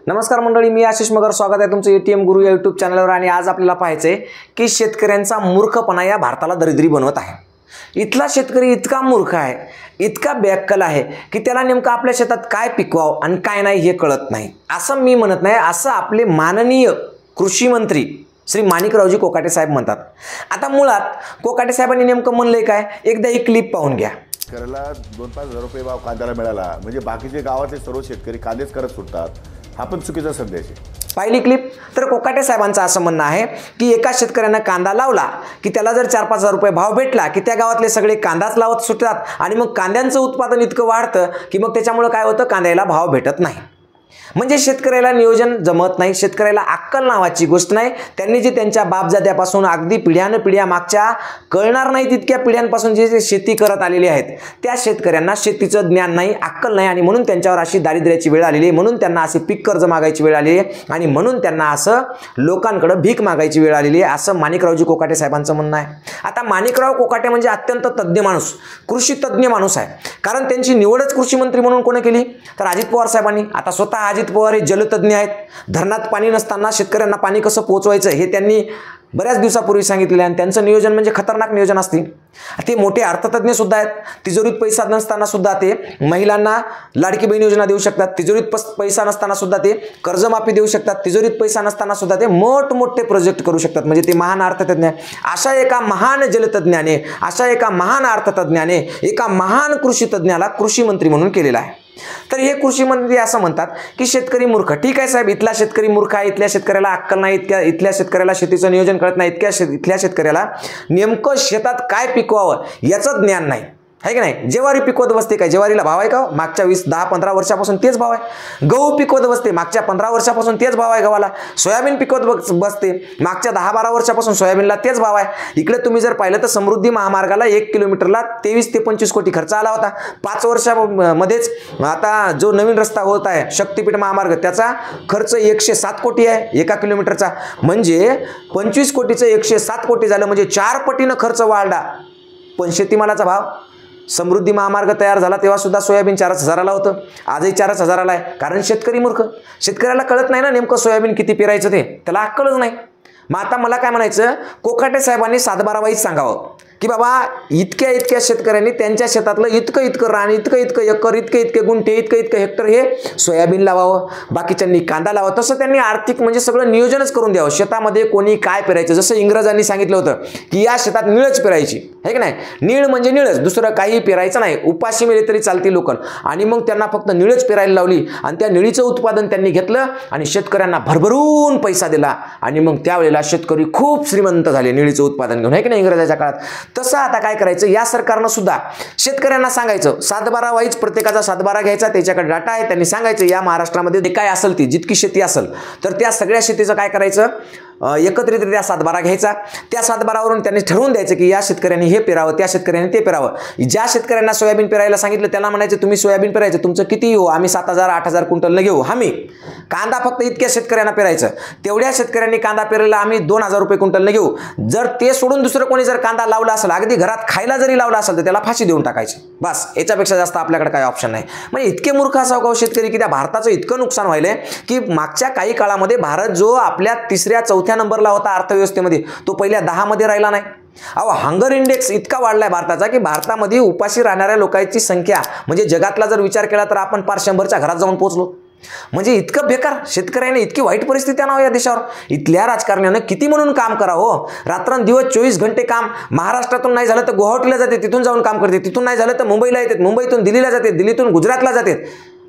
नमस्कार मंडळी, मी आशिष मगर. स्वागत आहे तुमचं एटीएम गुरु या यूट्यूब चॅनलवर. आणि आज आपल्याला पाहायचंय की शेतकऱ्यांचा मूर्खपणा या भारताला दरिद्री बनवत आहे. इथला शेतकरी इतका मूर्ख आहे, इतका बॅकल आहे की त्याला नेमकं आपल्या शेतात काय पिकवावं आणि काय नाही हे कळत नाही. असं मी म्हणत नाही, असं आपले माननीय कृषी मंत्री श्री माणिकरावजी कोकाटे साहेब म्हणतात. आता मुळात कोकाटे साहेबांनी नेमकं म्हणलंय काय, एकदा ही क्लिप पाहून घ्या. शेतकऱ्याला 2-5 हजार रुपये भाव कांद्याला मिळाला म्हणजे बाकीचे गावातले सर्व शेतकरी कांदेच करत सुटतात, हा पण चुकीचा संदेश आहे. पहिली क्लिप तर कोकाटे साहेबांचं असं म्हणणं आहे की एका शेतकऱ्यानं कांदा लावला की त्याला जर 4-5 हजार रुपये भाव भेटला की त्या गावातले सगळे कांदाच लावत सुटतात आणि मग कांद्यांचं उत्पादन इतकं वाढतं की मग त्याच्यामुळे काय होतं, कांद्याला भाव भेटत नाही. म्हणजे शेतकऱ्याला नियोजन जमत नाही, शेतकऱ्याला अक्कल नावाची गोष्ट नाही. त्यांनी जे त्यांच्या बापजात्यापासून अगदी पिढ्यानपिढ्या मागच्या कळणार नाही तितक्या पिढ्यांपासून जे शेती करत आलेले आहेत त्या शेतकऱ्यांना शेतीचं ज्ञान नाही, अक्कल नाही आणि म्हणून त्यांच्यावर अशी दारिद्र्याची वेळ आलेली आहे, म्हणून त्यांना असे पीक कर्ज मागायची वेळ आलेली आहे आणि म्हणून त्यांना असं लोकांकडे भीक मागायची वेळ आलेली आहे, असं माणिकरावजी कोकाटे साहेबांचं म्हणणं आहे. आता माणिकराव कोकाटे म्हणजे अत्यंत तज्ज्ञ माणूस, कृषी तज्ज्ञ माणूस आहे. कारण त्यांची निवडच कृषी मंत्री म्हणून कोणी केली तर अजित पवार साहेबांनी. आता स्वतः अजित पवार हे जलतज्ञ आहेत. धरणात पाणी नसताना शेतकऱ्यांना पाणी कसं पोहोचवायचं हे त्यांनी बऱ्याच दिवसापूर्वी सांगितलेलं आहे. त्यांचं नियोजन म्हणजे खतरनाक नियोजन असते. ते मोठे अर्थतज्ञ सुद्धा आहेत. तिजोरीत पैसा नसताना सुद्धा ते महिलांना लाडकी बहीण योजना देऊ शकतात. तिजोरीत पैसा नसताना सुद्धा ते कर्जमाफी देऊ शकतात. तिजोरीत पैसा नसताना सुद्धा ते मोठमोठे प्रोजेक्ट करू शकतात. म्हणजे ते महान अर्थतज्ञ आहे. अशा एका महान जलतज्ञाने, अशा एका महान अर्थतज्ञाने एका महान कृषी तज्ञाला कृषी मंत्री म्हणून केलेला आहे. तर हे कृषी मंत्री असं म्हणतात की शेतकरी मूर्ख. ठीक आहे साहेब, इथला शेतकरी मूर्ख आहे, इथल्या शेतकऱ्याला अक्कल नाही, इथल्या शेतकऱ्याला शेतीचं नियोजन कळत नाही, इथल्या शेतकऱ्याला नेमकं शेतात काय पिकवावं याचं ज्ञान नाही, आहे की नाही. ज्वारी पिकवत बसते काय, ज्वारीला भाव आहे का? मागच्या 10-15 वर्षापासून तेच भाव आहे. गहू पिकवत बसते, मागच्या 15 वर्षापासून तेच भाव आहे गव्हाला. सोयाबीन पिकवत बसते, मागच्या 10-12 वर्षापासून सोयाबीनला तेच भाव आहे. इकडे तुम्ही जर पाहिलं तर समृद्धी महामार्गाला 1 किलोमीटरला 23 ते 25 कोटी खर्च आला होता. 5 वर्षामध्येच आता जो नवीन रस्ता होत आहे शक्तीपीठ महामार्ग, त्याचा खर्च 107 कोटी आहे 1 किलोमीटरचा. म्हणजे 25 कोटीचं 107 कोटी झालं, म्हणजे 4 पटीनं खर्च वाढला. पण शेतीमालाचा भाव, समृद्धी महामार्ग तयार झाला तेव्हा सुद्धा सोयाबीन 4च हजाराला होतं, आजही 4च हजाराला आहे. कारण शेतकरी मूर्ख. शेतकऱ्याला कळत नाही ना नेमकं सोयाबीन किती पेरायचं ते, त्याला अक्कलच नाही. मग आता मला काय म्हणायचं, कोकाटे साहेबांनी 7-12 वाईज सांगावं की बाबा इतक्या शेतकऱ्यांनी त्यांच्या शेतातलं इतकं रान, इतकं एकर, इतके गुंठे, इतकं हेक्टर हे सोयाबीन लावावं, बाकीच्यांनी कांदा लावावं. तसं त्यांनी आर्थिक म्हणजे सगळं नियोजनच करून द्यावं. शेतामध्ये कोणी काय पेरायचं, जसं इंग्रजांनी सांगितलं होतं की या शेतात निळच पेरायची, आहे की नाही. निळ म्हणजे निळच, दुसरं काही पेरायचं नाही. उपाशी मेले तरी चालते लोकल. आणि मग त्यांना फक्त निळच पेरायला लावली आणि त्या निळीचं उत्पादन त्यांनी घेतलं आणि शेतकऱ्यांना भरभरून पैसा दिला आणि मग त्यावेळेला शेतकरी खूप श्रीमंत झाले निळीचं उत्पादन घेऊन, आहे की नाही, इंग्रजाच्या काळात. तसं आता काय करायचं, या सरकारनं सुद्धा शेतकऱ्यांना सांगायचं 7-12 वाईज प्रत्येकाचा 7-12 घ्यायचा. त्याच्याकडे डाटा आहे, त्यांनी सांगायचं या महाराष्ट्रामध्ये जे काय असेल ती जितकी शेती असेल तर त्या सगळ्या शेतीचं काय करायचं, एकत्रितरित्या 7-12 घ्यायचा. त्या 7-12वरून त्यांनी ठरवून द्यायचं की या शेतकऱ्यांनी हे पेरावं, त्या शेतकऱ्यांनी ते पेरावं. ज्या शेतकऱ्यांना सोयाबीन पेरायला सांगितलं त्यांना म्हणायचं तुम्ही सोयाबीन पेरायचं, तुमचं किती हो, आम्ही 7,000-8,000 क्विंटलनं घेऊ हमी. कांदा फक्त इतक्या शेतकऱ्यांना पेरायचं, तेवढ्या शेतकऱ्यांनी कांदा पेरायला आम्ही 2,000 रुपये क्विंटलनं घेऊ. जर ते सोडून दुसरं कोणी जर कांदा लावला असेल, अगदी घरात खायला जरी लावला असेल तर त्याला फाशी देऊन टाकायची. बस, याच्यापेक्षा जास्त आपल्याकडे काही ऑप्शन नाही. म्हणजे इतके मूर्ख असावं का शेतकरी की त्या भारताचं इतकं नुकसान व्हायलंय की मागच्या काही काळामध्ये भारत जो आपल्या 3ऱ्या-4थ्या नंबरला होता अर्थव्यवस्थेमध्ये, तो पहिल्या 10 मध्ये राहिला नाही. अहो, हंगर इंडेक्स इतका वाढलाय भारताचा की भारतामध्ये उपाशी राहणाऱ्या लोकांची संख्या म्हणजे जगातला जर विचार केला तर आपण पार 100च्या घरात जाऊन पोहोचलो. म्हणजे इतकं बेकार शेतकऱ्याने, इतकी वाईट परिस्थिती आणावं या देशावर. इथल्या राजकारण्यानं किती म्हणून काम करावं, रात्रंदिवस 24 घंटे काम. महाराष्ट्रातून नाही झालं तर गुवाहाटीला जाते, तिथून जाऊन काम करते, तिथून नाही झालं तर मुंबईला येतात, मुंबईतून दिल्लीला जाते, दिल्लीतून गुजरातला जातात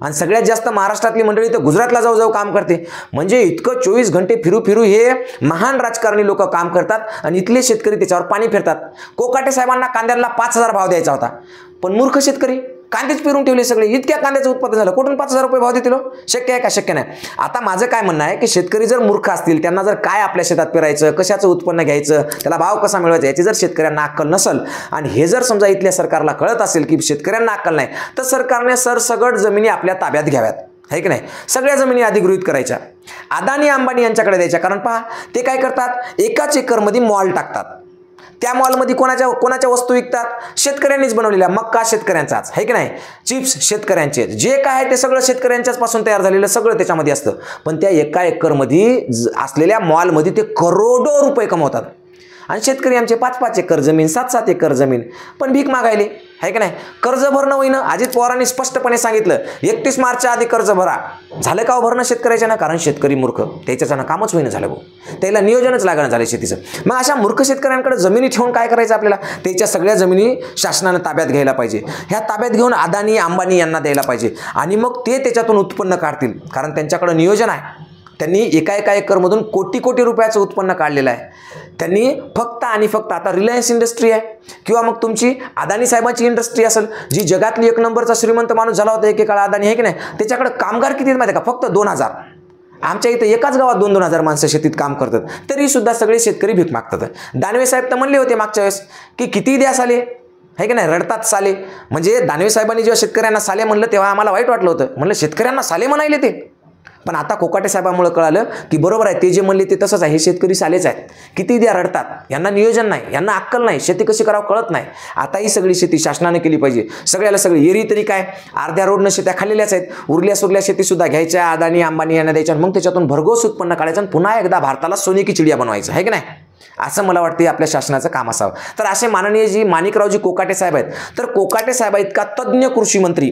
आणि सगळ्यात जास्त महाराष्ट्रातली मंडळी तर गुजरातला जाऊ काम करते. म्हणजे इतकं 24 घंटे फिरू हे महान राजकारणी लोक काम करतात आणि इथले शेतकरी त्याच्यावर पाणी फिरतात. कोकाटे साहेबांना कांद्याला 5,000 भाव द्यायचा होता, पण मूर्ख शेतकरी कांदेच पेरून ठेवले सगळे. इतक्या कांद्याचं उत्पादन झालं, कुठून 5,000 रुपये भाव देतील? शक्य आहे का? शक्य नाही. आता माझं काय म्हणणं आहे की शेतकरी जर मूर्ख असतील, त्यांना जर काय आपल्या शेतात पेरायचं, कशाचं उत्पन्न घ्यायचं, त्याला भाव कसा मिळवायचा याची जर शेतकऱ्यांना अक्कल नसेल आणि हे जर समजा इथल्या सरकारला कळत असेल की शेतकऱ्यांना अक्कल नाही, तर सरकारने सरसगट जमिनी आपल्या ताब्यात घ्याव्यात, आहे की नाही. सगळ्या जमिनी अधिगृहीत करायच्या, अदानी अंबानी यांच्याकडे द्यायच्या. कारण पहा ते काय करतात, एकाच एकरमध्ये मॉल टाकतात. त्या मॉलमध्ये कोणाच्या वस्तू विकतात? शेतकऱ्यांनीच बनवलेल्या. मक्का शेतकऱ्यांचाच आहे की नाही, चिप्स शेतकऱ्यांचे, जे काय आहे ते सगळं शेतकऱ्यांच्याच पासून तयार झालेलं सगळं त्याच्यामध्ये असतं. पण त्या एका एकरमध्ये असलेल्या मॉलमध्ये ते करोडो रुपये कमवतात. आणि शेतकरी आमचे 5-5 एकर जमीन, 7-7 एकर जमीन, पण भीक मागायले आहे की नाही. कर्ज भरणं होईना. अजित पवारांनी स्पष्टपणे सांगितलं 31 मार्चच्या आधी कर्ज भरा. झालं का भरणं शेतकऱ्याच्या ना? कारण शेतकरी मूर्ख, त्याच्यानं कामच होईना झालं भाऊ, त्याला नियोजनच लागणं झालं शेतीचं. मग अशा मूर्ख शेतकऱ्यांकडे जमिनी ठेवून काय करायचं आपल्याला? त्याच्या सगळ्या जमिनी शासनानं ताब्यात घ्यायला पाहिजे. ह्या ताब्यात घेऊन अदानी अंबानी यांना द्यायला पाहिजे आणि मग ते त्याच्यातून उत्पन्न काढतील, कारण त्यांच्याकडे नियोजन आहे. त्यांनी एका एकरमधून कोटी रुपयाचं उत्पन्न काढलेलं आहे. त्यांनी फक्त आणि फक्त आता रिलायन्स इंडस्ट्री आहे किंवा मग तुमची अदानी साहेबांची इंडस्ट्री असेल, जी जगातली 1 नंबरचा श्रीमंत माणूस झाला होता एकेकाळा अदानी, आहे की नाही. त्याच्याकडे कामगार किती माहिती आहे का? फक्त 2000. आमच्या इथं एकाच गावात 2-2 हजार माणसं शेतीत काम करतात, तरी सुद्धा सगळे शेतकरी भीक मागतात. दानवे साहेब तर म्हणले होते मागच्या वेळेस की किती द्या साले, आहे की नाही, रडतात साले. म्हणजे दानवे साहेबांनी जेव्हा शेतकऱ्यांना साले म्हणलं तेव्हा आम्हाला वाईट वाटलं होतं. म्हणलं शेतकऱ्यांना साले म्हणायले ते. पण आता कोकाटे साहेबांमुळे कळालं की बरोबर आहे, ते जे म्हणले ते तसंच आहे. हे शेतकरी सालेच आहेत. किती द्या रडतात. यांना नियोजन नाही, यांना अक्कल नाही, शेती कशी करावं कळत नाही. आता ही सगळी शेती शासनाने केली पाहिजे. सगळ्याला सगळी एरी तरी काय, अर्ध्या रोडनं शेत्या खाल्लेल्याच आहेत. उरल्या सुरल्या शेतीसुद्धा घ्यायच्या, अदानी अंबानी यांना द्यायच्या, मग त्याच्यातून भरघोस उत्पन्न काढायचं आणि पुन्हा एकदा भारताला सोने की चिडिया बनवायचं, आहे की नाही. असं मला वाटतं आपल्या शासनाचं काम असावं. तर असे माननीय माणिकरावजी कोकाटे साहेब आहेत. तर कोकाटे साहेब इतका तज्ज्ञ कृषी मंत्री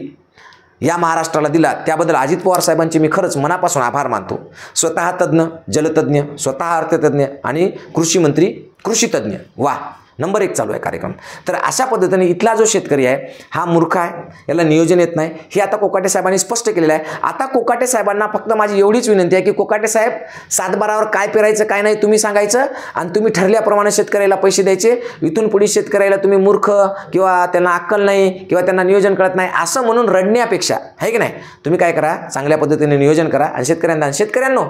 या महाराष्ट्राला दिला, त्याबद्दल अजित पवार साहेबांचे मी खरंच मनापासून आभार मानतो. स्वतः तज्ज्ञ, जलतज्ञ, स्वतः अर्थतज्ञ आणि कृषी मंत्री, कृषी तज्ज्ञ. वा, नंबर 1 चालू आहे कार्यक्रम. तर अशा पद्धतीने इथला जो शेतकरी आहे हा मूर्ख आहे, याला नियोजन येत नाही, हे आता कोकाटे साहेबांनी स्पष्ट केलेलं आहे. आता कोकाटे साहेबांना फक्त माझी एवढीच विनंती आहे की कोकाटे साहेब, 7-12वर काय पेरायचं काय नाही तुम्ही सांगायचं आणि तुम्ही ठरल्याप्रमाणे शेतकऱ्याला पैसे द्यायचे. इथून पुढे शेतकऱ्याला तुम्ही मूर्ख किंवा त्यांना अक्कल नाही किंवा त्यांना नियोजन कळत नाही असं म्हणून रडण्यापेक्षा, आहे की नाही, तुम्ही काय करा, चांगल्या पद्धतीने नियोजन करा आणि शेतकऱ्यांनो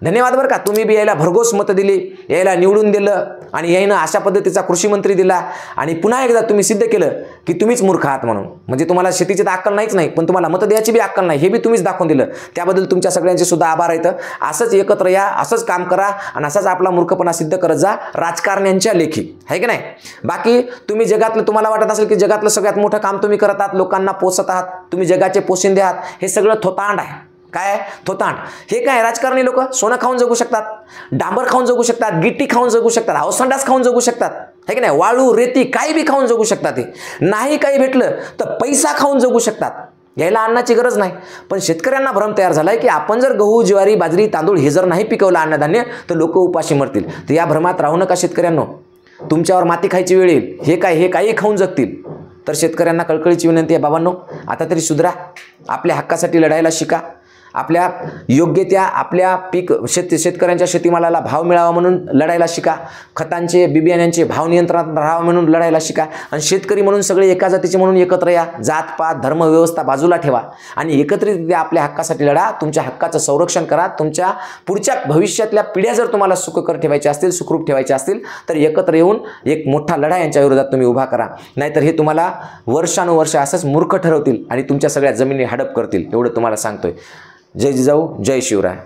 धन्यवाद बरं का. तुम्ही बी यायला भरघोस मतं दिली, यायला निवडून दिलं आणि यायनं अशा पद्धतीचा कृषी मंत्री दिला आणि पुन्हा एकदा तुम्ही सिद्ध केलं की तुम्हीच मूर्ख आहात म्हणून. म्हणजे तुम्हाला शेतीची तर अक्कल नाहीच नाही, पण तुम्हाला मतं द्यायची बी अक्कल नाही, हे बी तुम्हीच दाखवून दिलं. त्याबद्दल तुमच्या सगळ्यांचे सुद्धा आभार आहेत. असंच एकत्र या, असंच काम करा आणि असाच आपला मूर्खपणा सिद्ध करत जा राजकारण्यांच्या लेखी, आहे की नाही. बाकी तुम्ही जगातलं, तुम्हाला वाटत असेल की जगातलं सगळ्यात मोठं काम तुम्ही करत आहात, लोकांना पोचत आहात, तुम्ही जगाचे पोशिंदे आहात, हे सगळं थोतांड आहे. काय थोतांड? हे काय, राजकारणी लोक सोनं खाऊन जगू शकतात, डांबर खाऊन जगू शकतात, गिट्टी खाऊन जगू शकतात, अवसंडास खाऊन जगू शकतात, है की नाही, वाळू रेती काही बी खाऊन जगू शकतात. हे नाही काही भेटलं तर पैसा खाऊन जगू शकतात, यायला अन्नाची गरज नाही. पण शेतकऱ्यांना भ्रम तयार झालाय की आपण जर गहू, ज्वारी, बाजरी, तांदूळ हे जर नाही पिकवलं अन्नधान्य तर लोक उपाशी मरतील. तर या भ्रमात राहू नका शेतकऱ्यांनो. तुमच्यावर माती खायची वेळ येईल. हे काही खाऊन जगतील. तर शेतकऱ्यांना कळकळीची विनंती आहे, बाबांनो आता तरी सुधरा, आपल्या हक्कासाठी लढायला शिका. आपल्या योग्य त्या आपल्या शेतकऱ्यांच्या शेतीमालाला भाव मिळावा म्हणून लढायला शिका. खतांचे, बिबियाण्यांचे भाव नियंत्रणात राहावं म्हणून लढायला शिका. आणि शेतकरी म्हणून सगळे एका जातीचे म्हणून एकत्र या. जातपात, धर्म, व्यवस्था बाजूला ठेवा आणि एकत्रित आपल्या हक्कासाठी लढा. तुमच्या हक्काचं संरक्षण करा. तुमच्या पुढच्या भविष्यातल्या पिढ्या जर तुम्हाला सुखकर ठेवायच्या असतील, सुखरूप ठेवायच्या असतील तर एकत्र येऊन एक मोठा लढा यांच्या विरोधात तुम्ही उभा करा. नाहीतर हे तुम्हाला वर्षानुवर्ष असंच मूर्ख ठरवतील आणि तुमच्या सगळ्या जमिनी हडप करतील. एवढं तुम्हाला सांगतोय. जय जिजाऊ, जय शिवराय.